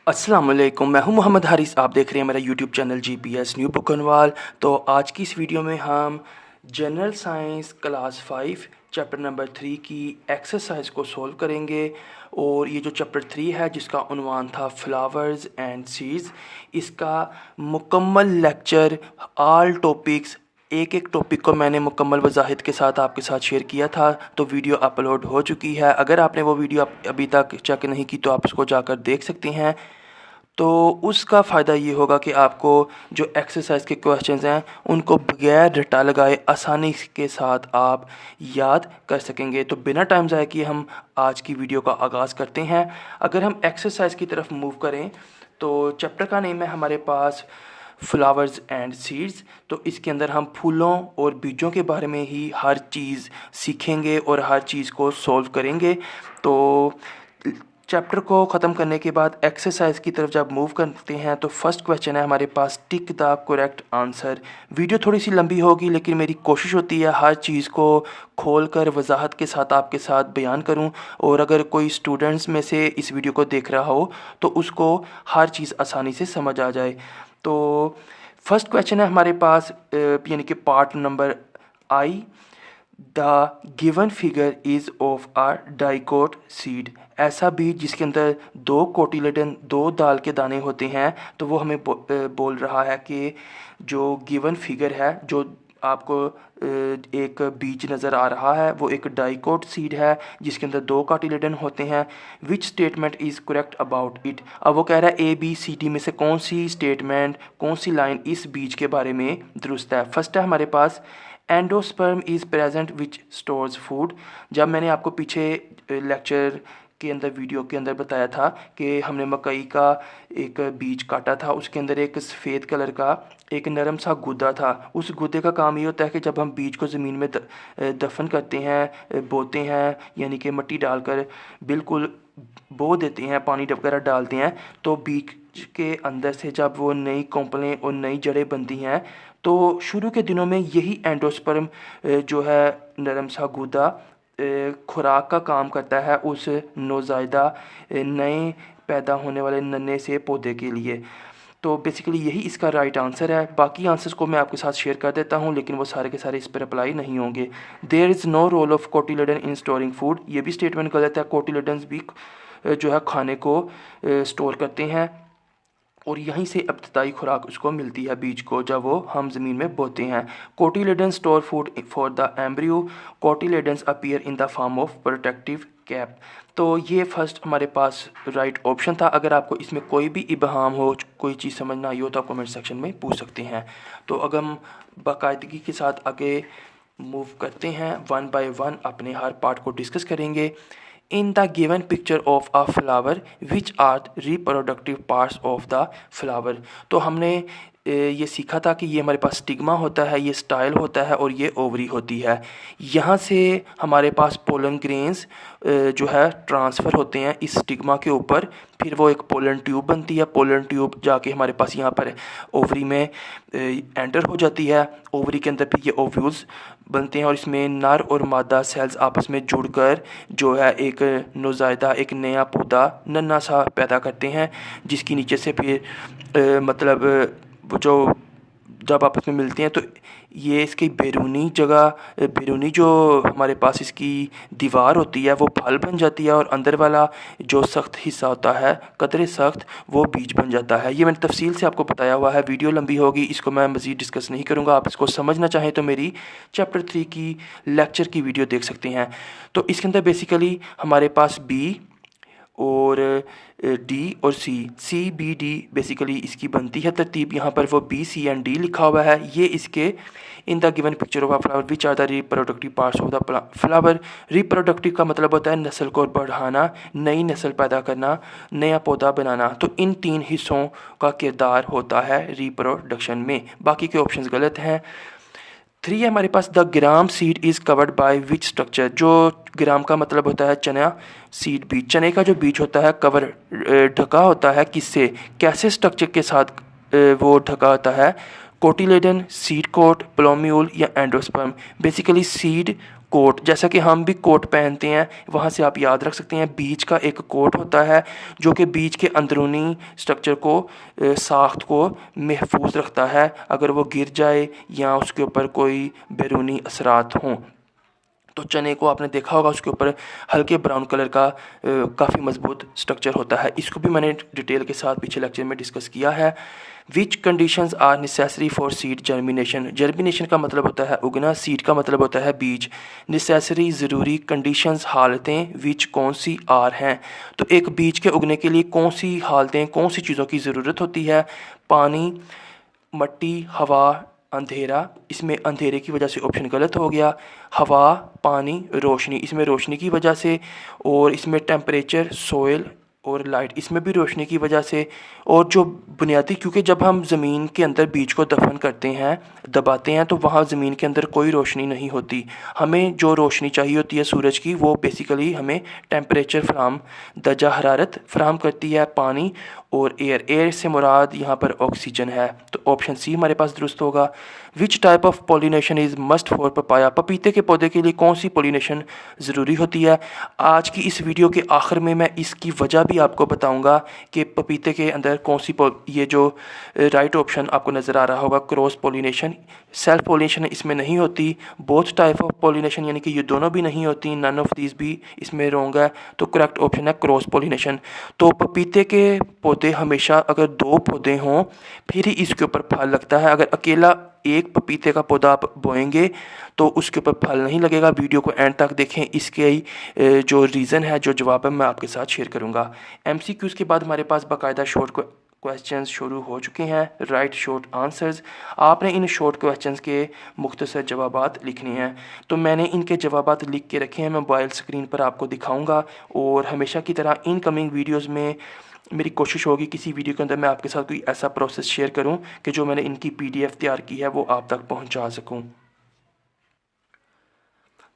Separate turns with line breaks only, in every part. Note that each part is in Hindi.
अस्सलाम वालेकुम, मैं हूं मोहम्मद हारिस। आप देख रहे हैं मेरा यूट्यूब चैनल GPS न्यू बुकनवाल। तो आज की इस वीडियो में हम general science class 5 chapter number 3 की एक्सरसाइज को सॉल्व करेंगे। और ये जो चैप्टर 3 है जिसका उन्वान था फ्लावर्स एंड सीड्स, इसका मुकम्मल लेक्चर ऑल टॉपिक्स, एक एक टॉपिक को मैंने मुकम्मल वजाहिद के साथ आपके साथ शेयर किया था। तो वीडियो अपलोड हो चुकी है। अगर आपने वो वीडियो अभी तक चेक नहीं की तो आप उसको जाकर देख सकते हैं। तो उसका फ़ायदा ये होगा कि आपको जो एक्सरसाइज के क्वेश्चंस हैं उनको बगैर रट्टा लगाए आसानी के साथ आप याद कर सकेंगे। तो बिना टाइम ज़ाया किए हम आज की वीडियो का आगाज़ करते हैं। अगर हम एक्सरसाइज की तरफ मूव करें तो चैप्टर का नेम है हमारे पास फ्लावर्स एंड सीड्स। तो इसके अंदर हम फूलों और बीजों के बारे में ही हर चीज़ सीखेंगे और हर चीज़ को सॉल्व करेंगे। तो चैप्टर को ख़त्म करने के बाद एक्सरसाइज की तरफ जब मूव करते हैं तो फर्स्ट क्वेश्चन है हमारे पास, tick the correct answer. Video थोड़ी सी लंबी होगी लेकिन मेरी कोशिश होती है हर चीज़ को खोल कर वजाहत के साथ आपके साथ बयान करूं। और अगर कोई स्टूडेंट्स में से इस वीडियो को देख रहा हो तो उसको हर चीज़ आसानी से समझ आ जाए। तो फर्स्ट क्वेश्चन है हमारे पास यानी कि part number I, the given figure is of a dicot seed. ऐसा बीज जिसके अंदर दो कोटिलेडन, दो दाल के दाने होते हैं। तो वो हमें बोल रहा है कि जो गिवन फिगर है, जो आपको एक बीज नज़र आ रहा है वो एक डाइकोट सीड है जिसके अंदर दो कार्टिलेडन होते हैं। Which statement is correct about it. अब वो कह रहा है ABCD में से कौन सी स्टेटमेंट, कौन सी लाइन इस बीज के बारे में दुरुस्त है। फर्स्ट है हमारे पास, endosperm is present which stores food. जब मैंने आपको पीछे लेक्चर के अंदर, वीडियो के अंदर बताया था कि हमने मकई का एक बीज काटा था, उसके अंदर एक सफ़ेद कलर का एक नरम सा गूदा था। उस गूदे का काम ये होता है कि जब हम बीज को ज़मीन में दफन करते हैं, बोते हैं, यानी कि मिट्टी डालकर बिल्कुल बो देते हैं, पानी वगैरह डालते हैं, तो बीज के अंदर से जब वो नई कोंपलें और नई जड़ें बनती हैं तो शुरू के दिनों में यही एंडोस्पर्म जो है नरम सा गूदा खुराक का काम करता है उस नौज़ायदा नए पैदा होने वाले नन्हे से पौधे के लिए। तो बेसिकली यही इसका राइट आंसर है। बाकी आंसर्स को मैं आपके साथ शेयर कर देता हूँ लेकिन वो सारे के सारे इस पर अप्लाई नहीं होंगे। There is no role of cotyledon in storing food. ये भी स्टेटमेंट गलत है। कोटिलेडन्स भी जो है खाने को स्टोर करते हैं और यहीं से इब्तदाई खुराक उसको मिलती है बीज को जब वो हम ज़मीन में बोते हैं। Cotyledons store food for the embryo. Cotyledons appear in the form of protective cap. तो ये फर्स्ट हमारे पास राइट ऑप्शन था। अगर आपको इसमें कोई भी इबहाम हो, कोई चीज़ समझ ना आई हो तो आप कमेंट सेक्शन में पूछ सकते हैं। तो अगर हम बाकायदगी के साथ आगे मूव करते हैं, वन बाय वन अपने हर पार्ट को डिस्कस करेंगे। In the given picture of a flower, which are the reproductive parts of the flower। तो हमने ये सीखा था कि ये हमारे पास स्टिग्मा होता है, ये स्टाइल होता है और ये ओवरी होती है। यहाँ से हमारे पास पोलन ग्रेन्स जो है ट्रांसफ़र होते हैं इस स्टिग्मा के ऊपर, फिर वो एक पोलन ट्यूब बनती है। पोलन ट्यूब जाके हमारे पास यहाँ पर ओवरी में एंटर हो जाती है। ओवरी के अंदर फिर ये ओव्यूल्स बनते हैं और इसमें नर और मादा सेल्स आपस में जुड़कर जो है एक नौज़ायदा, एक नया पौधा नन्हा सा पैदा करते हैं, जिसकी नीचे से फिर मतलब जो जब आपस में मिलते हैं तो ये इसकी बैरूनी जगह, बैरूनी जो हमारे पास इसकी दीवार होती है वो फल बन जाती है और अंदर वाला जो सख्त हिस्सा होता है, कतरे सख्त, वो बीज बन जाता है। ये मैंने तफसील से आपको बताया हुआ है। वीडियो लंबी होगी, इसको मैं मज़ीद डिस्कस नहीं करूँगा। आप इसको समझना चाहें तो मेरी चैप्टर 3 की लेक्चर की वीडियो देख सकते हैं। तो इसके अंदर बेसिकली हमारे पास B और D और CBD बेसिकली इसकी बनती है तरतीब। यहाँ पर वो BC एंड D लिखा हुआ है। ये इसके in the given picture of a flower which are the reproductive parts of the flower. Reproductive का मतलब होता है नस्ल को बढ़ाना, नई नस्ल पैदा करना, नया पौधा बनाना। तो इन तीन हिस्सों का किरदार होता है रिप्रोडक्शन में। बाकी के ऑप्शंस गलत हैं। 3 है हमारे पास, the gram seed is covered by which structure. जो ग्राम का मतलब होता है चना, सीड बीज, चने का जो बीज होता है कवर ढका होता है किससे, कैसे स्ट्रक्चर के साथ वो ढका होता है। कोटिलेडन, सीड कोट, प्लोम्यूल या एंडोस्पर्म। बेसिकली सीड कोट, जैसा कि हम भी कोट पहनते हैं, वहाँ से आप याद रख सकते हैं बीज का एक कोट होता है जो कि बीज के अंदरूनी स्ट्रक्चर को, साख्त को महफूज रखता है अगर वो गिर जाए या उसके ऊपर कोई बैरूनी असरात हों। तो चने को आपने देखा होगा उसके ऊपर हल्के ब्राउन कलर का काफ़ी मजबूत स्ट्रक्चर होता है। इसको भी मैंने डिटेल के साथ पीछे लेक्चर में डिस्कस किया है। Which conditions are necessary for seed germination. Germination का मतलब होता है उगना, सीड का मतलब होता है बीज। नेसेसरी ज़रूरी, कंडीशंस हालतें, विच कौन सी, आर हैं। तो एक बीज के उगने के लिए कौन सी हालतें, कौन सी चीज़ों की ज़रूरत होती है? पानी, मट्टी, हवा, अंधेरा। इसमें अंधेरे की वजह से ऑप्शन गलत हो गया। हवा, पानी, रोशनी, इसमें रोशनी की वजह से। और इसमें टेम्परेचर, सोयल और लाइट, इसमें भी रोशनी की वजह से। और जो बुनियादी, क्योंकि जब हम ज़मीन के अंदर बीज को दफन करते हैं, दबाते हैं, तो वहाँ ज़मीन के अंदर कोई रोशनी नहीं होती। हमें जो रोशनी चाहिए होती है सूरज की, वो बेसिकली हमें टेम्परेचर फ्राम, दर्जा हरारत फ्राहम करती है पानी और एयर। एयर से मुराद यहाँ पर ऑक्सीजन है। तो ऑप्शन सी हमारे पास दुरुस्त होगा। विच type of pollination is must for papaya. पपीते के पौधे के लिए कौन सी पॉलिनेशन ज़रूरी होती है? आज की इस वीडियो के आखिर में मैं इसकी वजह भी आपको बताऊंगा कि पपीते के अंदर कौन सी ये जो राइट ऑप्शन आपको नज़र आ रहा होगा, क्रॉस पॉलिनेशन, सेल्फ पॉलिनेशन इसमें नहीं होती। बोथ टाइप ऑफ पॉलिनेशन यानी कि ये दोनों भी नहीं होती। नन ऑफ दीज भी इसमें रॉन्ग है। तो करेक्ट ऑप्शन है क्रॉस पॉलिनेशन। तो पपीते के पौधे हमेशा अगर दो पौधे हों फिर ही इसके ऊपर फल लगता है। अगर अकेला एक पपीते का पौधा आप बोएंगे तो उसके ऊपर फल नहीं लगेगा। वीडियो को एंड तक देखें, इसके जो रीज़न है, जो जवाब है, मैं आपके साथ शेयर करूंगा। MCQs के बाद हमारे पास बाकायदा शॉर्ट क्वेश्चंस शुरू हो चुके हैं। Right short answers. आपने इन शॉर्ट क्वेश्चंस के मुख्तसर जवाबात लिखने हैं। तो मैंने इनके जवाबात लिख के रखे हैं, मैं मोबाइल स्क्रीन पर आपको दिखाऊंगा। और हमेशा की तरह इनकमिंग वीडियोज़ में मेरी कोशिश होगी किसी वीडियो के अंदर मैं आपके साथ कोई ऐसा प्रोसेस शेयर करूं कि जो मैंने इनकी PDF तैयार की है वो आप तक पहुंचा सकूं।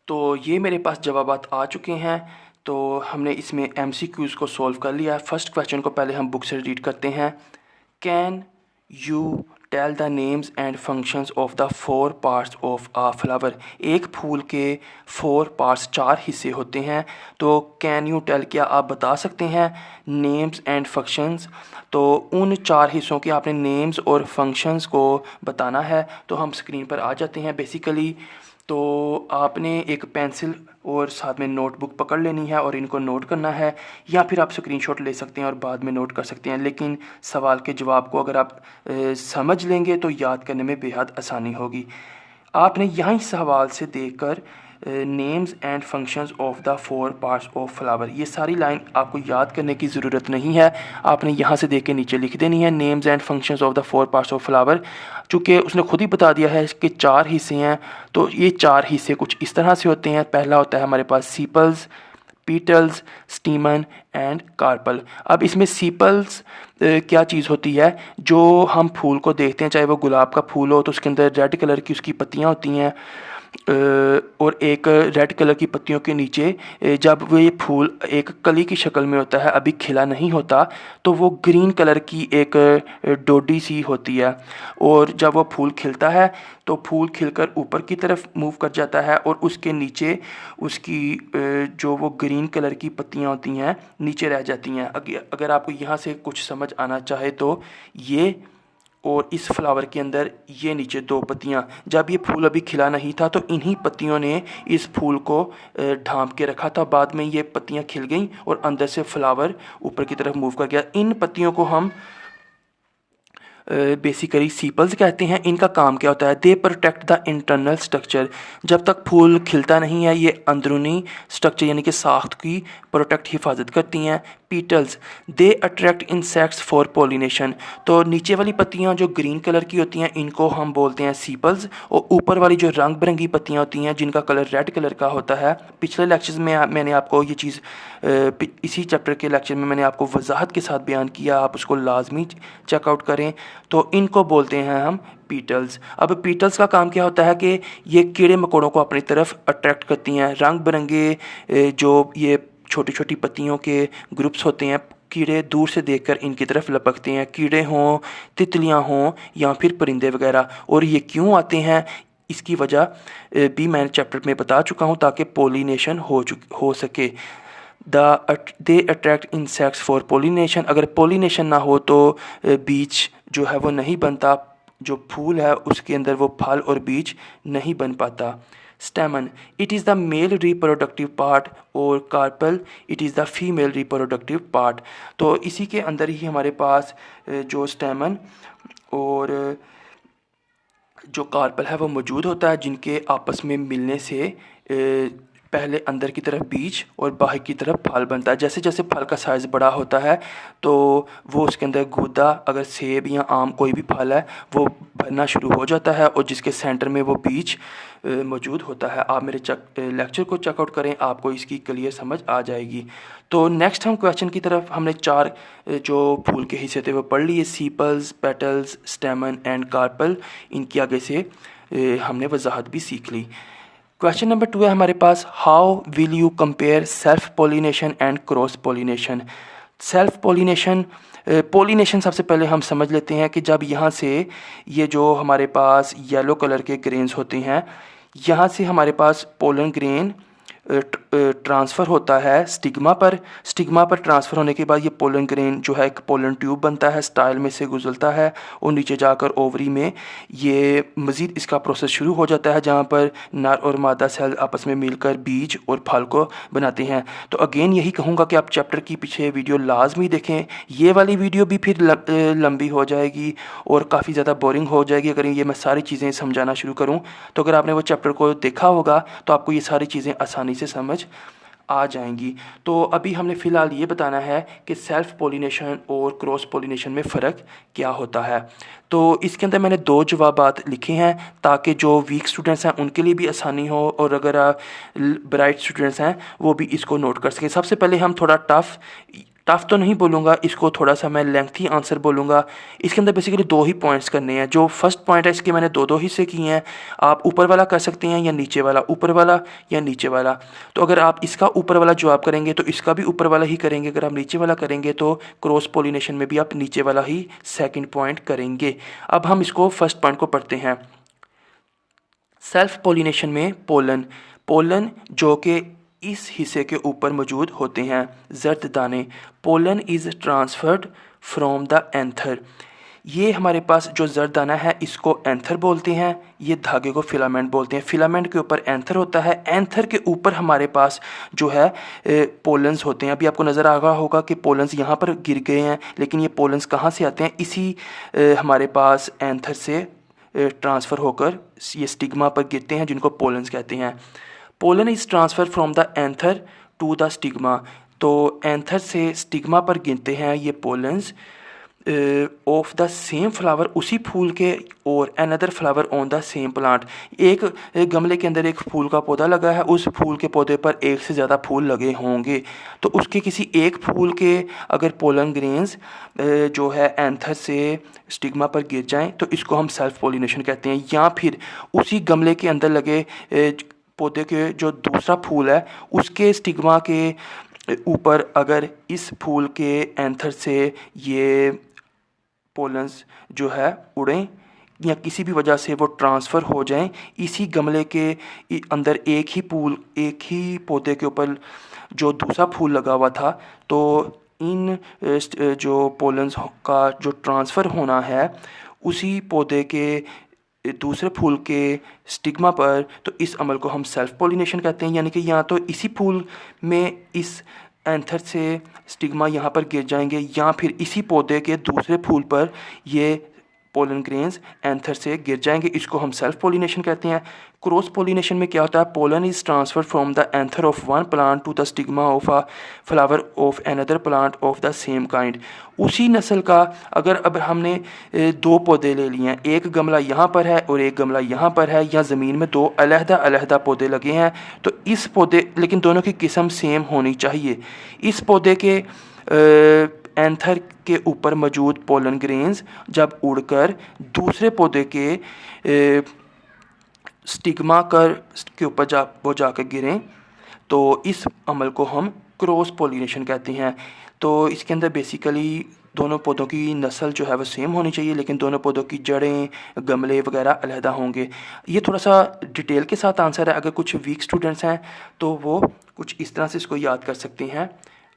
तो ये मेरे पास जवाबात आ चुके हैं। तो हमने इसमें MCQs को सॉल्व कर लिया। फर्स्ट क्वेश्चन को पहले हम बुक से रीड करते हैं। Can you tell the names and functions of the 4 parts of a flower. एक फूल के 4 पार्ट्स, 4 हिस्से होते हैं। तो कैन यू टेल, क्या आप बता सकते हैं नेम्स एंड फंक्शंस। तो उन 4 हिस्सों के आपने नेम्स और फंक्शंस को बताना है। तो हम स्क्रीन पर आ जाते हैं। बेसिकली तो आपने एक पेंसिल और साथ में नोटबुक पकड़ लेनी है और इनको नोट करना है, या फिर आप स्क्रीनशॉट ले सकते हैं और बाद में नोट कर सकते हैं। लेकिन सवाल के जवाब को अगर आप समझ लेंगे तो याद करने में बेहद आसानी होगी। आपने यहाँ सवाल से देखकर names and functions of the 4 parts of flower, ये सारी लाइन आपको याद करने की ज़रूरत नहीं है। आपने यहाँ से देख के नीचे लिख देनी है names and functions of the 4 parts of flower. चूँकि उसने खुद ही बता दिया है कि 4 हिस्से हैं, तो ये 4 हिस्से कुछ इस तरह से होते हैं। पहला होता है हमारे पास सीपल्स, पीटल्स, स्टीमन एंड कार्पल। अब इसमें सीपल्स क्या चीज़ होती है? जो हम फूल को देखते हैं, चाहे वो गुलाब का फूल हो तो उसके अंदर रेड कलर की उसकी पत्तियाँ होती हैं, और एक रेड कलर की पत्तियों के नीचे जब वो ये फूल एक कली की शक्ल में होता है, अभी खिला नहीं होता, तो वो ग्रीन कलर की एक डोडी सी होती है। और जब वो फूल खिलता है तो फूल खिलकर ऊपर की तरफ मूव कर जाता है और उसके नीचे उसकी जो वो ग्रीन कलर की पत्तियाँ होती हैं नीचे रह जाती हैं। अगर आपको यहाँ से कुछ समझ आना चाहे तो ये और इस फ्लावर के अंदर ये नीचे 2 पत्तियाँ, जब ये फूल अभी खिला नहीं था तो इन्हीं पत्तियों ने इस फूल को ढांप के रखा था। बाद में ये पत्तियाँ खिल गईं और अंदर से फ्लावर ऊपर की तरफ मूव कर गया। इन पत्तियों को हम बेसिकली सीपल्स कहते हैं। इनका काम क्या होता है? They protect the internal structure. जब तक फूल खिलता नहीं है ये अंदरूनी स्ट्रक्चर यानी कि साख्त की प्रोटेक्ट, हिफाजत करती हैं। Petals, they attract insects for pollination. तो नीचे वाली पत्तियां जो ग्रीन कलर की होती हैं इनको हम बोलते हैं सीपल्स, और ऊपर वाली जो रंग बिरंगी पत्तियां होती हैं जिनका कलर रेड कलर का होता है, पिछले लेक्चर्स में मैंने आपको ये चीज़ इसी चैप्टर के लेक्चर में मैंने आपको वजाहत के साथ बयान किया, आप उसको लाजमी चेकआउट करें। तो इनको बोलते हैं हम पीटल्स। अब पीटल्स का काम क्या होता है कि ये कीड़े मकोड़ों को अपनी तरफ अट्रैक्ट करती हैं। रंग बिरंगे जो ये छोटी छोटी पत्तियों के ग्रुप्स होते हैं, कीड़े दूर से देखकर इनकी तरफ लपकते हैं, कीड़े हों, तितलियां हों या फिर परिंदे वगैरह। और ये क्यों आते हैं? इसकी वजह भी मैंने चैप्टर में बता चुका हूँ ताकि पोलिनेशन हो सके। They attract insects for pollination. अगर पोलिनेशन ना हो तो बीज जो है वो नहीं बनता, जो फूल है उसके अंदर वो फल और बीज नहीं बन पाता। Stamen, it is the male reproductive part, और carpel, it is the female reproductive part. तो इसी के अंदर ही हमारे पास जो स्टेमन और जो कार्पल है वो मौजूद होता है, जिनके आपस में मिलने से पहले अंदर की तरफ बीज और बाहर की तरफ फल बनता है। जैसे जैसे फल का साइज़ बड़ा होता है तो वो उसके अंदर गूदा, अगर सेब या आम कोई भी फल है वो भरना शुरू हो जाता है, और जिसके सेंटर में वो बीज मौजूद होता है। आप मेरे लेक्चर को चेकआउट करें, आपको इसकी क्लियर समझ आ जाएगी। तो नेक्स्ट हम क्वेश्चन की तरफ, हमने 4 जो फूल के हिस्से थे वो पढ़ लिए, sepals, petals, stamen and carpel. इनकी आगे से हमने वजाहत भी सीख ली। क्वेश्चन नंबर 2 है हमारे पास, how will you compare self pollination and cross pollination. Self pollination, pollination सबसे पहले हम समझ लेते हैं कि जब यहाँ से ये जो हमारे पास येलो कलर के ग्रेन्स होते हैं, यहाँ से हमारे पास पोलन ग्रेन ट्रांसफ़र होता है स्टिग्मा पर। स्टिग्मा पर ट्रांसफ़र होने के बाद ये पोलन ग्रेन जो है एक पोलन ट्यूब बनता है, स्टाइल में से गुजरता है और नीचे जाकर ओवरी में ये मज़ीद इसका प्रोसेस शुरू हो जाता है, जहाँ पर नर और मादा सेल आपस में मिलकर बीज और फल को बनाते हैं। तो अगेन यही कहूँगा कि आप चैप्टर की पीछे वीडियो लाजमी देखें। ये वाली वीडियो भी फिर लंबी हो जाएगी और काफ़ी ज़्यादा बोरिंग हो जाएगी अगर ये मैं सारी चीज़ें समझाना शुरू करूँ। तो अगर आपने वो चैप्टर को देखा होगा तो आपको ये सारी चीज़ें आसानी से समझ आ जाएंगी। तो अभी हमने फ़िलहाल ये बताना है कि सेल्फ पोलिनेशन और क्रॉस पोलिनेशन में फ़र्क क्या होता है। तो इसके अंदर मैंने 2 जवाबात लिखे हैं ताकि जो वीक स्टूडेंट्स हैं उनके लिए भी आसानी हो, और अगर ब्राइट स्टूडेंट्स हैं वो भी इसको नोट कर सकें। सबसे पहले हम थोड़ा टफ़ तो नहीं बोलूँगा, इसको थोड़ा सा मैं लेंथी आंसर बोलूँगा। इसके अंदर बेसिकली 2 ही पॉइंट्स करने हैं। जो फर्स्ट पॉइंट है इसके मैंने 2 हिस्से किए हैं। आप ऊपर वाला कर सकते हैं या नीचे वाला, ऊपर वाला या नीचे वाला। तो अगर आप इसका ऊपर वाला जवाब करेंगे तो इसका भी ऊपर वाला ही करेंगे। अगर आप नीचे वाला करेंगे तो क्रॉस पोलिनेशन में भी आप नीचे वाला ही सेकेंड पॉइंट करेंगे। अब हम इसको फर्स्ट पॉइंट को पढ़ते हैं। सेल्फ पोलिनेशन में पोलन जो कि इस हिस्से के ऊपर मौजूद होते हैं, जर्द दाने। Pollen is transferred from the anther. ये हमारे पास जो जर्द दाना है इसको एंथर बोलते हैं, ये धागे को फिलामेंट बोलते हैं। फिलामेंट के ऊपर एंथर होता है, एंथर के ऊपर हमारे पास जो है पोलन्स होते हैं। अभी आपको नज़र आ रहा होगा कि पोलन्स यहाँ पर गिर गए हैं, लेकिन ये पोलन्स कहाँ से आते हैं, इसी हमारे पास एंथर से ट्रांसफ़र होकर ये स्टिग्मा पर गिरते हैं, जिनको पोलन्स कहते हैं। Pollen is transfer from the anther to the stigma. तो एंथर से स्टिग्मा पर गिनते हैं ये pollens of the same flower, उसी फूल के, और another flower on the same plant. एक गमले के अंदर एक फूल का पौधा लगा है, उस फूल के पौधे पर एक से ज़्यादा फूल लगे होंगे, तो उसके किसी एक फूल के अगर पोलन ग्रेन्स जो है एंथर से स्टिग्मा पर गिर जाएं तो इसको हम सेल्फ पोलिनेशन कहते हैं। या फिर उसी गमले के अंदर लगे पौधे के जो दूसरा फूल है उसके स्टिग्मा के ऊपर अगर इस फूल के एंथर से ये पोलन्स जो है उड़ें या किसी भी वजह से वो ट्रांसफ़र हो जाएं इसी गमले के अंदर एक ही पौधे के ऊपर जो दूसरा फूल लगा हुआ था, तो इन जो पोलन्स का जो ट्रांसफ़र होना है उसी पौधे के दूसरे फूल के स्टिग्मा पर, तो इस अमल को हम सेल्फ पोलिनेशन कहते हैं। यानी कि या तो इसी फूल में इस एंथर से स्टिग्मा यहाँ पर गिर जाएंगे, या फिर इसी पौधे के दूसरे फूल पर ये पोलन ग्रेन्स एंथर से गिर जाएंगे, इसको हम सेल्फ पोलिनेशन कहते हैं। क्रॉस पोलिनेशन में क्या होता है, pollen is transferred from the anther of one plant to the stigma of a flower of another plant of the same kind. उसी नस्ल का अगर अब हमने 2 पौधे ले लिए हैं, एक गमला यहाँ पर है और एक गमला यहाँ पर है, या ज़मीन में 2 अलहदा पौधे लगे हैं, तो इस पौधे, लेकिन दोनों की किस्म सेम होनी चाहिए। इस पौधे के एंथर के ऊपर मौजूद पोलन ग्रेन्स जब उड़कर दूसरे पौधे के स्टिग्मा के ऊपर वो जाकर गिरें, तो इस अमल को हम क्रॉस पोलिनेशन कहते हैं। तो इसके अंदर बेसिकली दोनों पौधों की नस्ल जो है वो सेम होनी चाहिए, लेकिन दोनों पौधों की जड़ें, गमले वगैरह अलहदा होंगे। ये थोड़ा सा डिटेल के साथ आंसर है। अगर कुछ वीक स्टूडेंट्स हैं तो वो कुछ इस तरह से इसको याद कर सकते हैं।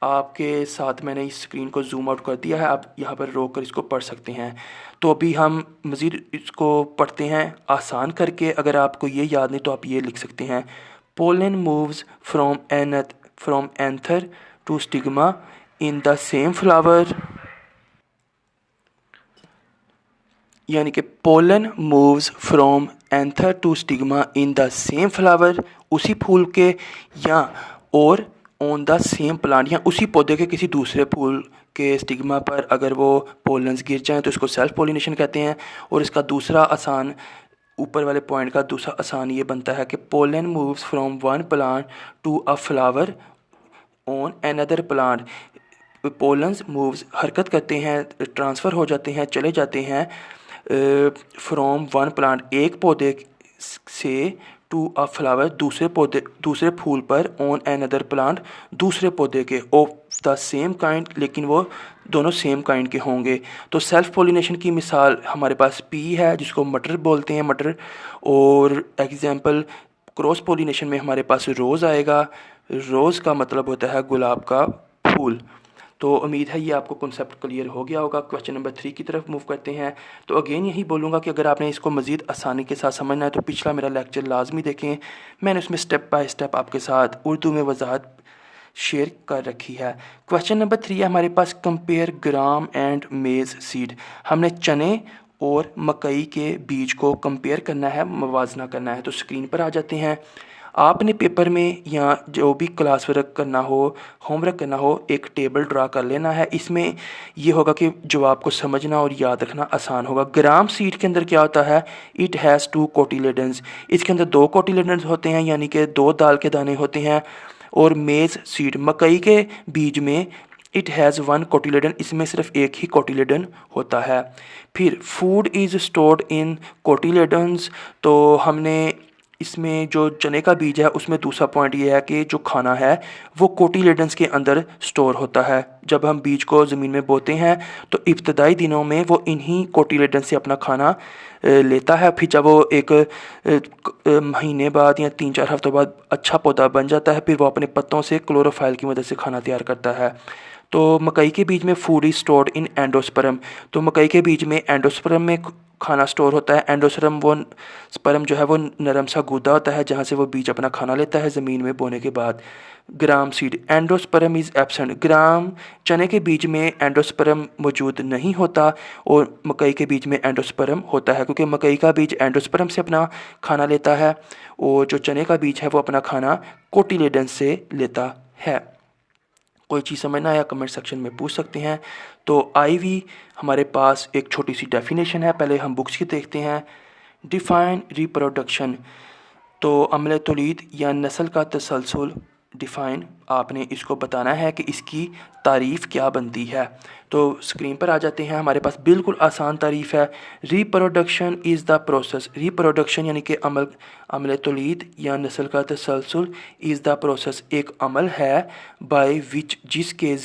आपके साथ मैंने इस स्क्रीन को जूम आउट कर दिया है, आप यहाँ पर रोक कर इसको पढ़ सकते हैं। तो अभी हम मज़ीद इसको पढ़ते हैं आसान करके। अगर आपको ये याद नहीं तो आप ये लिख सकते हैं, pollen moves from anther to stigma in the same flower, यानी कि pollen moves from anther to stigma in the same flower, उसी फूल के या और ऑन द सेम प्लांट, या उसी पौधे के किसी दूसरे फूल के स्टिग्मा पर अगर वो पोलन्स गिर जाएं तो इसको सेल्फ पोलिनेशन कहते हैं। और इसका दूसरा आसान, ऊपर वाले पॉइंट का दूसरा आसान ये बनता है कि pollen moves from one plant to a flower on another plant. Pollens moves हरकत करते हैं, ट्रांसफ़र हो जाते हैं, चले जाते हैं फ्रॉम वन प्लांट, एक पौधे से, टू अ फ्लावर, दूसरे फूल पर, ऑन अनदर प्लांट, दूसरे पौधे के, ऑफ द सेम काइंड, लेकिन वो दोनों सेम काइंड के होंगे। तो सेल्फ पोलिनेशन की मिसाल हमारे पास पी है जिसको मटर बोलते हैं, मटर। और एग्जांपल क्रॉस पोलिनेशन में हमारे पास रोज़ आएगा। रोज़ का मतलब होता है गुलाब का फूल। तो उम्मीद है ये आपको कॉन्सेप्ट क्लियर हो गया होगा। क्वेश्चन नंबर 3 की तरफ मूव करते हैं। तो अगेन यही बोलूँगा कि अगर आपने इसको मज़ीद आसानी के साथ समझना है तो पिछला मेरा लेक्चर लाजमी देखें। मैंने उसमें स्टेप बाय स्टेप आपके साथ उर्दू में वजाहत शेयर कर रखी है। क्वेश्चन नंबर 3 है हमारे पास, कंपेयर ग्राम एंड मेज़ सीड। हमने चने और मकई के बीज को कंपेयर करना है, मवाजना करना है। तो स्क्रीन पर आ जाते हैं। आपने पेपर में या जो भी क्लास वर्क करना हो, होमवर्क करना हो, एक टेबल ड्रा कर लेना है। इसमें ये होगा कि जवाब को समझना और याद रखना आसान होगा। ग्राम सीड के अंदर क्या होता है, इट हैज़ 2 कोटिलेडन्स। इसके अंदर 2 कोटिलेडन्स होते हैं, यानी कि 2 दाल के दाने होते हैं। और मेज़ सीड, मकई के बीज में, इट हैज़ 1 कोटिलेडन, इसमें सिर्फ एक ही कोटिलेडन होता है। फिर food is stored in cotyledons. तो हमने इसमें जो चने का बीज है उसमें दूसरा पॉइंट ये है कि जो खाना है वो कोटिलेडन्स के अंदर स्टोर होता है। जब हम बीज को ज़मीन में बोते हैं तो इब्तदाई दिनों में वो इन्हीं कोटिलेडन्स से अपना खाना लेता है। फिर जब वो एक महीने बाद या 3-4 हफ्तों बाद अच्छा पौधा बन जाता है, फिर वो अपने पत्तों से क्लोरोफाइल की मदद से खाना तैयार करता है। तो मकई के बीज में food is stored in endosperm. तो मकई के बीज में एंडोस्पर्म में खाना स्टोर होता है। एंडोस्पर्म वो स्पर्म जो है वो नरम सा गूदा होता है जहाँ से वो बीज अपना खाना लेता है ज़मीन में बोने के बाद। Gram seed, endosperm is absent. Gram चने के बीज में एंडोस्पर्म मौजूद नहीं होता और मकई के बीज में एंडोस्पर्म होता है, क्योंकि मकई का बीज एंडोस्पर्म से अपना खाना लेता है और जो चने का बीज है वो अपना खाना कोटिलेडन्स से लेता है। कोई चीज़ समझना है या कमेंट सेक्शन में पूछ सकते हैं। तो आईवी हमारे पास एक छोटी सी डेफिनेशन है, पहले हम बुक्स की देखते हैं। डिफ़ाइन रिप्रोडक्शन, तो अमल तौलीद या नस्ल का तसलसल डिफ़ाइन, आपने इसको बताना है कि इसकी तारीफ़ क्या बनती है। तो स्क्रीन पर आ जाते हैं। हमारे पास बिल्कुल आसान तारीफ़ है। Reproduction is the process. Reproduction यानी कि अमल तौलीद या नस्ल का तसलसल, इज़ द प्रोसेस एक अमल है, बाय विच जिसके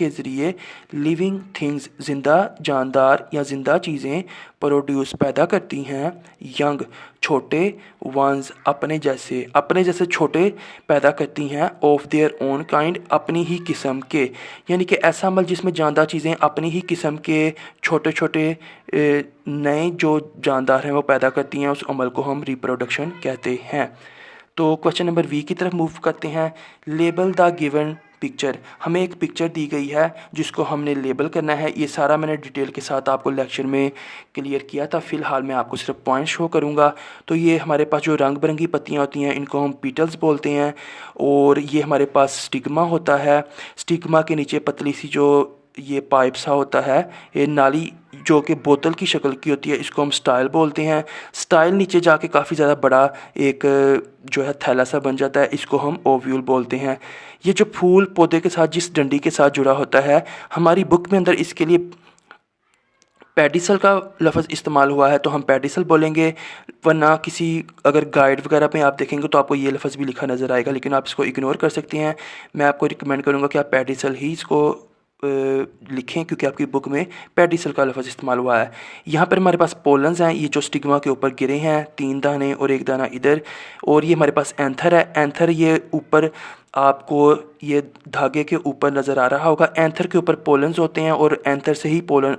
ज़रिए लिविंग थिंग्स ज़िंदा जानदार या ज़िंदा चीज़ें प्रोड्यूस पैदा करती हैं, यंग छोटे, वंस अपने जैसे छोटे पैदा करती हैं, ऑफ देयर ओन काइंड अपनी ही किस्म के, यानी कि ऐसा अमल जिसमें जानदार चीज़ें अपनी ही किस्म के छोटे छोटे नए जो जानदार हैं वो पैदा करती हैं, उस अमल को हम रिप्रोडक्शन कहते हैं। तो क्वेश्चन नंबर वी की तरफ मूव करते हैं। लेबल द गिवन पिक्चर, हमें एक पिक्चर दी गई है जिसको हमने लेबल करना है। ये सारा मैंने डिटेल के साथ आपको लेक्चर में क्लियर किया था, फ़िलहाल मैं आपको सिर्फ पॉइंट शो करूँगा। तो ये हमारे पास जो रंग बिरंगी पत्तियाँ होती हैं इनको हम पीटल्स बोलते हैं, और ये हमारे पास स्टिग्मा होता है। स्टिग्मा के नीचे पतली सी जो ये पाइप सा होता है, ये नाली जो कि बोतल की शक्ल की होती है, इसको हम स्टाइल बोलते हैं। स्टाइल नीचे जाके काफ़ी ज़्यादा बड़ा एक जो है थैला सा बन जाता है, इसको हम ओव्यूल बोलते हैं। ये जो फूल पौधे के साथ जिस डंडी के साथ जुड़ा होता है, हमारी बुक में अंदर इसके लिए पेडिसल का लफ्ज़ इस्तेमाल हुआ है तो हम पेडिसल बोलेंगे, वरना किसी अगर गाइड वगैरह में आप देखेंगे तो आपको ये लफ्ज़ भी लिखा नज़र आएगा, लेकिन आप इसको इग्नोर कर सकते हैं। मैं आपको रिकमेंड करूँगा कि आप पेडिसल ही इसको लिखें, क्योंकि आपकी बुक में पेडिसल का लफ्ज़ इस्तेमाल हुआ है। यहाँ पर हमारे पास पोलन्स हैं, ये जो स्टिग्मा के ऊपर गिरे हैं, 3 दाने और 1 दाना इधर, और ये हमारे पास एंथर है। एंथर ये ऊपर आपको ये धागे के ऊपर नज़र आ रहा होगा। एंथर के ऊपर पोलन्स होते हैं और एंथर से ही पोलन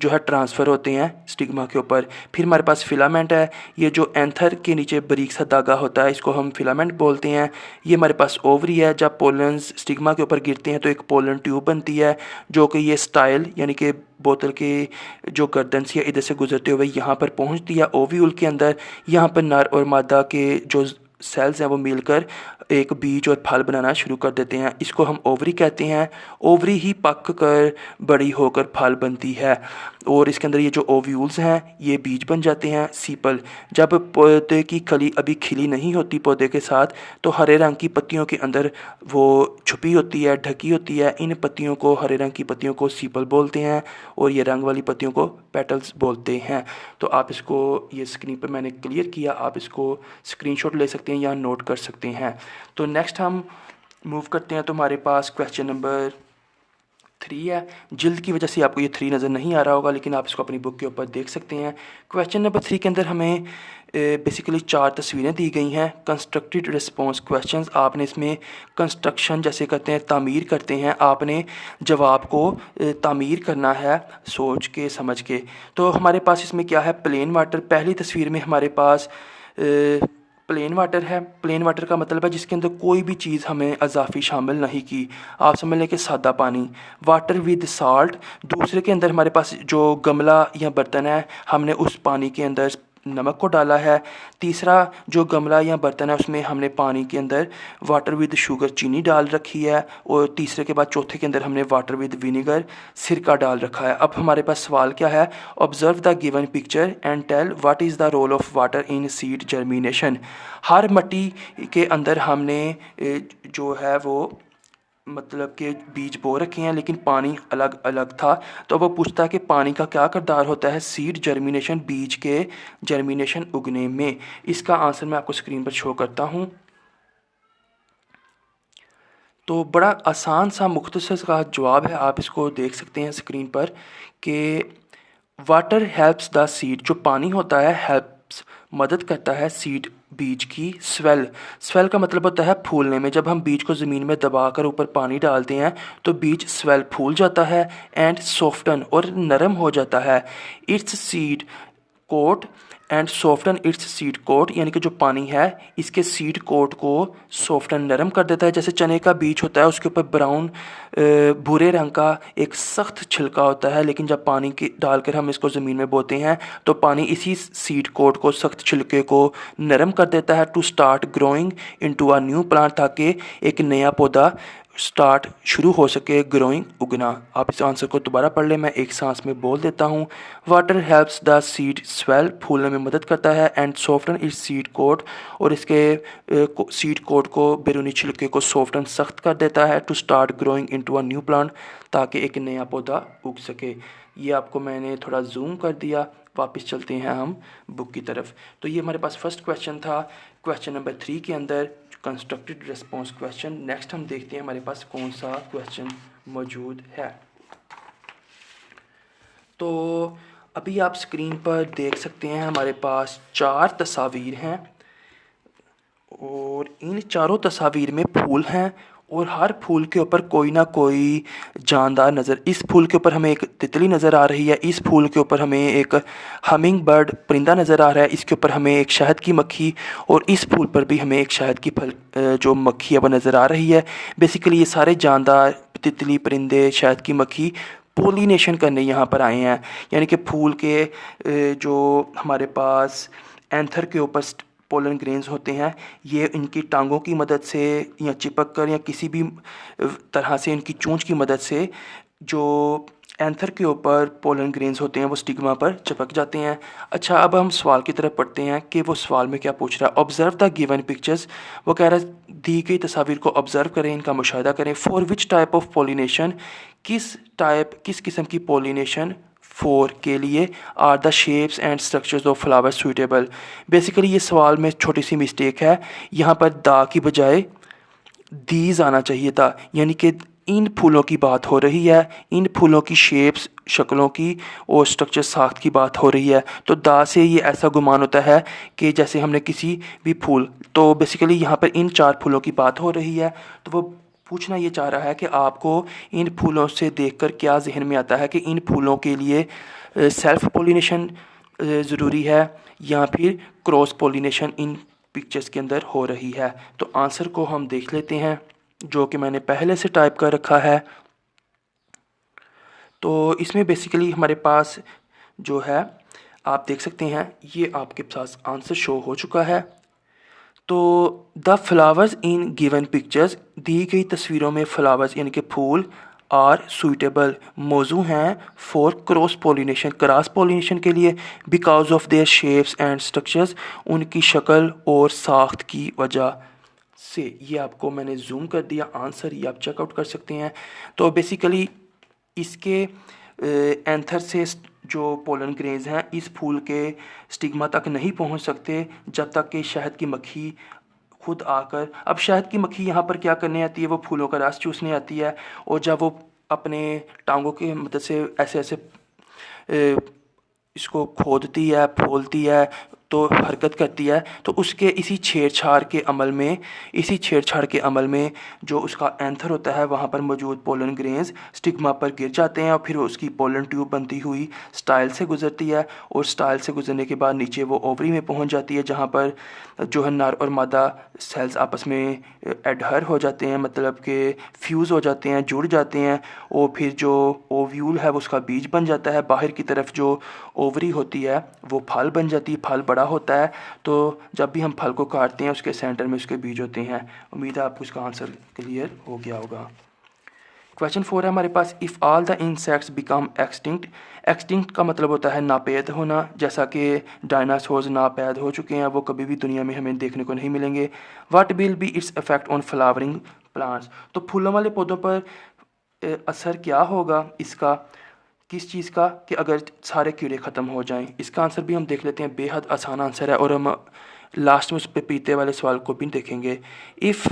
जो है ट्रांसफ़र होते हैं स्टिग्मा के ऊपर। फिर हमारे पास फिलामेंट है, ये जो एंथर के नीचे बारीक सा धागा होता है इसको हम फिलामेंट बोलते हैं। ये हमारे पास ओवरी है, जब पोलन्स स्टिग्मा के ऊपर गिरते हैं तो एक पोलन ट्यूब बनती है, जो कि ये स्टाइल यानी कि बोतल के जो गर्दन से इधर से गुजरते हुए यहाँ पर पहुँचती है ओव्यूल के अंदर। यहाँ पर नर और मादा के जो सेल्स हैं वो मिलकर एक बीज और फल बनाना शुरू कर देते हैं, इसको हम ओवरी कहते हैं। ओवरी ही पक कर बड़ी होकर फल बनती है, और इसके अंदर ये जो ओव्यूल्स हैं ये बीज बन जाते हैं। सीपल, जब पौधे की कली अभी खिली नहीं होती पौधे के साथ, तो हरे रंग की पत्तियों के अंदर वो छुपी होती है, ढकी होती है। इन पत्तियों को, हरे रंग की पत्तियों को सीपल बोलते हैं, और ये रंग वाली पत्तियों को पेटल्स बोलते हैं। तो आप इसको, ये स्क्रीन पर मैंने क्लियर किया, आप इसको स्क्रीनशॉट ले सकते हैं या नोट कर सकते हैं। तो नेक्स्ट हम मूव करते हैं, तो हमारे पास क्वेश्चन नंबर 3 है। जिल्द की वजह से आपको ये 3 नज़र नहीं आ रहा होगा, लेकिन आप इसको अपनी बुक के ऊपर देख सकते हैं। क्वेश्चन नंबर 3 के अंदर हमें बेसिकली 4 तस्वीरें दी गई हैं। कंस्ट्रक्टेड रिस्पॉन्स क्वेश्चंस, आपने इसमें कंस्ट्रक्शन जैसे करते हैं, तामीर करते हैं, आपने जवाब को तामीर करना है सोच के समझ के। तो हमारे पास इसमें क्या है, प्लेन वाटर। पहली तस्वीर में हमारे पास प्लेन वाटर है। प्लेन वाटर का मतलब है जिसके अंदर कोई भी चीज़ हमें अजाफी शामिल नहीं की, आप समझ लें कि सादा पानी। वाटर विद साल्ट, दूसरे के अंदर हमारे पास जो गमला या बर्तन है, हमने उस पानी के अंदर नमक को डाला है। तीसरा जो गमला या बर्तन है उसमें हमने पानी के अंदर वाटर विद शुगर, चीनी डाल रखी है, और तीसरे के बाद चौथे के अंदर हमने वाटर विद विनेगर, सिरका डाल रखा है। अब हमारे पास सवाल क्या है, observe the given picture and tell what is the role of water in seed germination. हर मिट्टी के अंदर हमने जो है वो मतलब कि बीज बो रखे हैं, लेकिन पानी अलग अलग था। तो वो पूछता है कि पानी का क्या किरदार होता है सीड जर्मिनेशन, बीज के जर्मिनेशन, उगने में। इसका आंसर मैं आपको स्क्रीन पर शो करता हूँ। तो बड़ा आसान सा मुख्तसर का जवाब है, आप इसको देख सकते हैं स्क्रीन पर कि वाटर हेल्प्स द सीड, जो पानी होता है हेल्प्स मदद करता है सीड, बीज की। स्वेल, स्वेल का मतलब होता है फूलने में। जब हम बीज को ज़मीन में दबाकर ऊपर पानी डालते हैं तो बीज स्वेल, फूल जाता है। एंड सॉफ्टन, और नरम हो जाता है। Its seed coat and soften its seed coat, यानी कि जो पानी है इसके सीड कोट को सॉफ्टन, नरम कर देता है। जैसे चने का बीज होता है उसके ऊपर ब्राउन भूरे रंग का एक सख्त छिलका होता है, लेकिन जब पानी की डालकर हम इसको ज़मीन में बोते हैं तो पानी इसी सीड कोट को, सख्त छिलके को नरम कर देता है। To start growing into a new plant, ताकि एक नया पौधा स्टार्ट शुरू हो सके, ग्रोइंग, उगना। आप इस आंसर को दोबारा पढ़ लें, मैं एक सांस में बोल देता हूँ। Water helps the seed swell, फूलने में मदद करता है। And soften its seed coat, और इसके सीड कोट को, बैरूनी छिलके को सॉफ्टन, सख्त कर देता है। To start growing into a new plant, ताकि एक नया पौधा उग सके। ये आपको मैंने थोड़ा जूम कर दिया। वापस चलते हैं हम बुक की तरफ। तो ये हमारे पास फर्स्ट क्वेश्चन था, क्वेश्चन नंबर 3 के अंदर कंस्ट्रक्टेड रिस्पॉन्स क्वेश्चन। नेक्स्ट हम देखते हैं हमारे पास कौन सा क्वेश्चन मौजूद है। तो अभी आप स्क्रीन पर देख सकते हैं हमारे पास 4 तस्वीर हैं, और इन चारों तस्वीर में फूल हैं, और हर फूल के ऊपर कोई ना कोई जानदार नज़र, इस फूल के ऊपर हमें एक तितली नज़र आ रही है, इस फूल के ऊपर हमें एक हमिंग बर्ड परिंदा नज़र आ रहा है, इसके ऊपर हमें एक शहद की मक्खी, और इस फूल पर भी हमें एक शहद की जो मक्खी है वो नज़र आ रही है। बेसिकली ये सारे जानदार, तितली, परिंदे, शहद की मक्खी पोलिनेशन करने यहाँ पर आए हैं, यानी कि फूल के जो हमारे पास एंथर के ऊपर पोलन ग्रेन्स होते हैं, ये इनकी टांगों की मदद से या चिपक कर या किसी भी तरह से इनकी चोंच की मदद से जो एंथर के ऊपर पोलन ग्रेन्स होते हैं वो स्टिग्मा पर चिपक जाते हैं। अच्छा, अब हम सवाल की तरफ पढ़ते हैं कि वो सवाल में क्या पूछ रहा है। ऑब्जर्व द गिवन पिक्चर्स, वो कह रहा है दी गई तस्वीर को ऑब्जर्व करें, इनका मुशाहिदा करें। For which type of pollination, किस किस्म की पोलिनेशन 4 के लिए are the shapes and structures of flower suitable. Basically ये सवाल में छोटी सी मिस्टेक है, यहाँ पर दा की बजाय दीज आना चाहिए था, यानी कि इन फूलों की बात हो रही है, इन फूलों की शेप्स शक्लों की और स्ट्रक्चर साख्त की बात हो रही है। तो दा से ये ऐसा गुमान होता है कि जैसे हमने किसी भी फूल, तो बेसिकली यहाँ पर इन 4 फूलों की बात हो रही है। तो वो पूछना ये चाह रहा है कि आपको इन फूलों से देखकर क्या जहन में आता है कि इन फूलों के लिए सेल्फ पोलिनेशन ज़रूरी है या फिर क्रॉस पोलिनेशन इन पिक्चर्स के अंदर हो रही है। तो आंसर को हम देख लेते हैं, जो कि मैंने पहले से टाइप कर रखा है। तो इसमें बेसिकली हमारे पास जो है, आप देख सकते हैं, ये आपके पास आंसर शो हो चुका है। तो the flowers in given pictures, दी गई तस्वीरों में फ्लावर्स यानी कि फूल आर सूटेबल मौजू हैं for cross pollination, cross pollination के लिए, because of their shapes and structures, उनकी शक्ल और साख्त की वजह से। ये आपको मैंने जूम कर दिया आंसर, ये आप चेकआउट कर सकते हैं। तो बेसिकली इसके एंथर से जो पोलन ग्रेन्स हैं इस फूल के स्टिग्मा तक नहीं पहुंच सकते जब तक कि शहद की मक्खी खुद आकर, अब शहद की मक्खी यहाँ पर क्या करने आती है, वो फूलों का रस चूसने आती है, और जब वो अपने टांगों की मदद से ऐसे ऐसे इसको खोदती है, फूलती है, तो हरकत करती है, तो उसके इसी छेड़छाड़ के अमल में जो उसका एंथर होता है वहाँ पर मौजूद पोलन ग्रेन्स स्टिग्मा पर गिर जाते हैं और फिर उसकी पोलन ट्यूब बनती हुई स्टाइल से गुजरती है, और स्टाइल से गुजरने के बाद नीचे वो ओवरी में पहुँच जाती है, जहाँ पर जो है नर और मादा सेल्स आपस में एडहर हो जाते हैं, मतलब कि फ्यूज़ हो जाते हैं, जुड़ जाते हैं, और फिर जो ओव्यूल है वो उसका बीज बन जाता है। बाहर की तरफ जो ओवरी होती है वो फल बन जाती है, फल बड़ा होता है। तो जब भी हम फल को काटते हैं उसके सेंटर में उसके बीज होते हैं। उम्मीद है आपको इसका आंसर क्लियर हो गया होगा। क्वेश्चन 4 है हमारे पास, if all the insects become extinct. Extinct का मतलब होता है नापैद होना, जैसा कि डायनासोर्स नापैद हो चुके हैं, वो कभी भी दुनिया में हमें देखने को नहीं मिलेंगे। What will be its effect on flowering plants. तो फूलों वाले पौधों पर असर क्या होगा इसका, किस चीज़ का, कि अगर सारे कीड़े ख़त्म हो जाएं। इसका आंसर भी हम देख लेते हैं, बेहद आसान आंसर है, और हम लास्ट में उस पपीते वाले सवाल को भी देखेंगे। If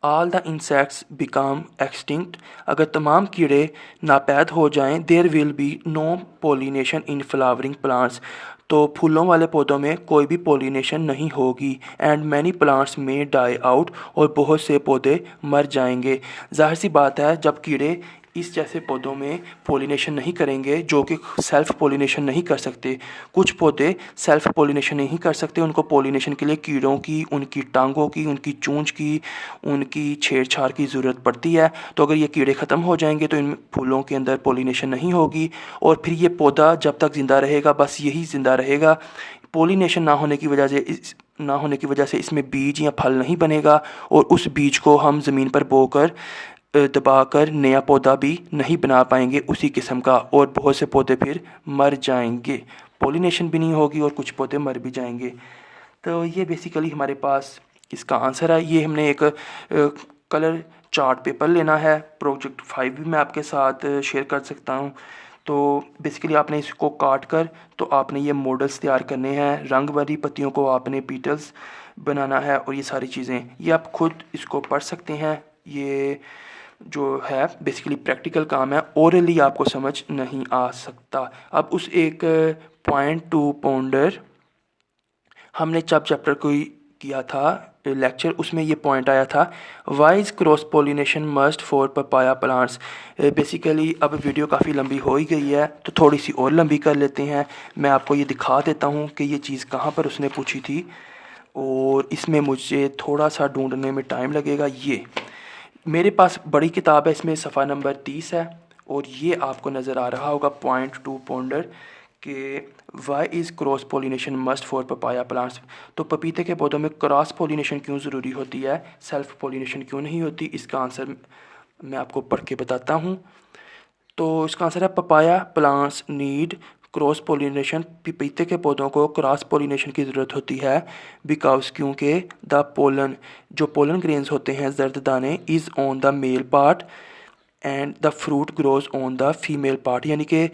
all the insects become extinct, अगर तमाम कीड़े नापैद हो जाएं, there will be no pollination in flowering plants, तो फूलों वाले पौधों में कोई भी पोलिनेशन नहीं होगी। एंड मैनी प्लांट्स में डाई आउट, और बहुत से पौधे मर जाएंगे। जाहिर सी बात है, जब कीड़े इस जैसे पौधों में पोलिनेशन नहीं करेंगे, जो कि सेल्फ पोलिनेशन नहीं कर सकते, कुछ पौधे सेल्फ पोलिनेशन नहीं कर सकते, उनको पोलिनेशन के लिए कीड़ों की, उनकी टांगों की, उनकी चोंच की, उनकी छेड़छाड़ की ज़रूरत पड़ती है। तो अगर ये कीड़े ख़त्म हो जाएंगे तो इन फूलों के अंदर पोलिनेशन नहीं होगी, और फिर ये पौधा जब तक ज़िंदा रहेगा बस यही ज़िंदा रहेगा। पोलिनेशन ना होने की वजह से इसमें बीज या फल नहीं बनेगा, और उस बीज को हम ज़मीन पर बोकर दबाकर नया पौधा भी नहीं बना पाएंगे उसी किस्म का, और बहुत से पौधे फिर मर जाएंगे, पोलिनेशन भी नहीं होगी और कुछ पौधे मर भी जाएंगे। तो ये बेसिकली हमारे पास इसका आंसर है। ये हमने एक कलर चार्ट पेपर लेना है, प्रोजेक्ट 5 भी मैं आपके साथ शेयर कर सकता हूँ। तो बेसिकली आपने इसको काट कर, तो आपने ये मॉडल्स तैयार करने हैं, रंग वाली पत्तियों को आपने पीटल्स बनाना है, और ये सारी चीज़ें ये आप खुद इसको पढ़ सकते हैं। ये जो है बेसिकली प्रैक्टिकल काम है, ओरली आपको समझ नहीं आ सकता। अब उस एक पॉइंट टू पॉन्डर हमने जब चैप्टर को किया था लेक्चर, उसमें ये पॉइंट आया था, why is cross pollination must for papaya plants. Basically अब वीडियो काफ़ी लंबी हो ही गई है, तो थोड़ी सी और लंबी कर लेते हैं। मैं आपको ये दिखा देता हूँ कि ये चीज़ कहाँ पर उसने पूछी थी, और इसमें मुझे थोड़ा सा ढूंढने में टाइम लगेगा। ये मेरे पास बड़ी किताब है, इसमें सफ़ा नंबर 30 है, और ये आपको नज़र आ रहा होगा पॉइंट टू पॉन्डर के why is cross pollination must for papaya plants. तो पपीते के पौधों में क्रॉस पोलिनेशन क्यों ज़रूरी होती है, सेल्फ पोलिनेशन क्यों नहीं होती। इसका आंसर मैं आपको पढ़ के बताता हूँ। तो इसका आंसर है, papaya plants need cross pollination, पपीते के पौधों को क्रॉस पोलिनेशन की ज़रूरत होती है, बिकॉज क्योंकि द पोलन, जो पोलन ग्रेन्स होते हैं जर्द दाने, is on the male part and the fruit grows on the female part, यानी कि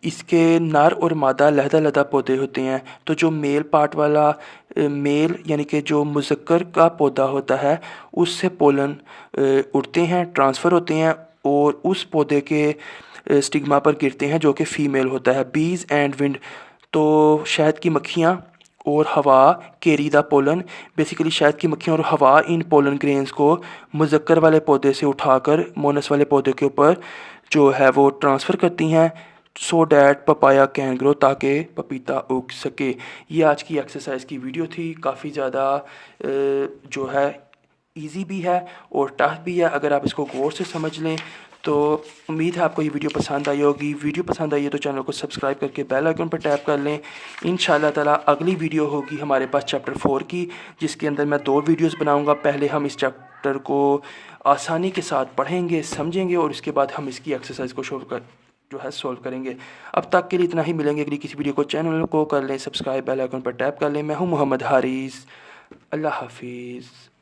इसके नर और मादा लहदा पौधे होते हैं। तो जो मेल पार्ट वाला मेल यानी कि जो मुज़क्कर का पौधा होता है उससे पोलन उड़ते हैं, ट्रांसफ़र होते हैं और उस पौधे के स्टिग्मा पर गिरते हैं जो कि फ़ीमेल होता है। बीज एंड विंड, तो शहद की मक्खियाँ और हवा कैरी द पोलन, बेसिकली शहद की मक्खियाँ और हवा इन पोलन ग्रेन्स को मुज़क्कर वाले पौधे से उठाकर मोनस वाले पौधे के ऊपर जो है वो ट्रांसफ़र करती हैं, so that papaya can grow, ताकि पपीता उग सके। ये आज की एक्सरसाइज की वीडियो थी। काफ़ी ज़्यादा जो है इजी भी है और टफ भी है। अगर आप इसको गौर से समझ लें तो उम्मीद है आपको ये वीडियो पसंद आई होगी। वीडियो पसंद आई है तो चैनल को सब्सक्राइब करके बेल आइकन पर टैप कर लें। इंशाल्लाह ताला अगली वीडियो होगी हमारे पास चैप्टर 4 की, जिसके अंदर मैं 2 वीडियोस बनाऊंगा। पहले हम इस चैप्टर को आसानी के साथ पढ़ेंगे, समझेंगे और इसके बाद हम इसकी एक्सरसाइज को सॉल्व करेंगे। अब तक के लिए इतना ही। मिलेंगे अगली किसी वीडियो को। चैनल को कर लें सब्सक्राइब, बेल आइकन पर टैप कर लें। मैं हूँ मोहम्मद हारिस। अल्लाह हाफिज़।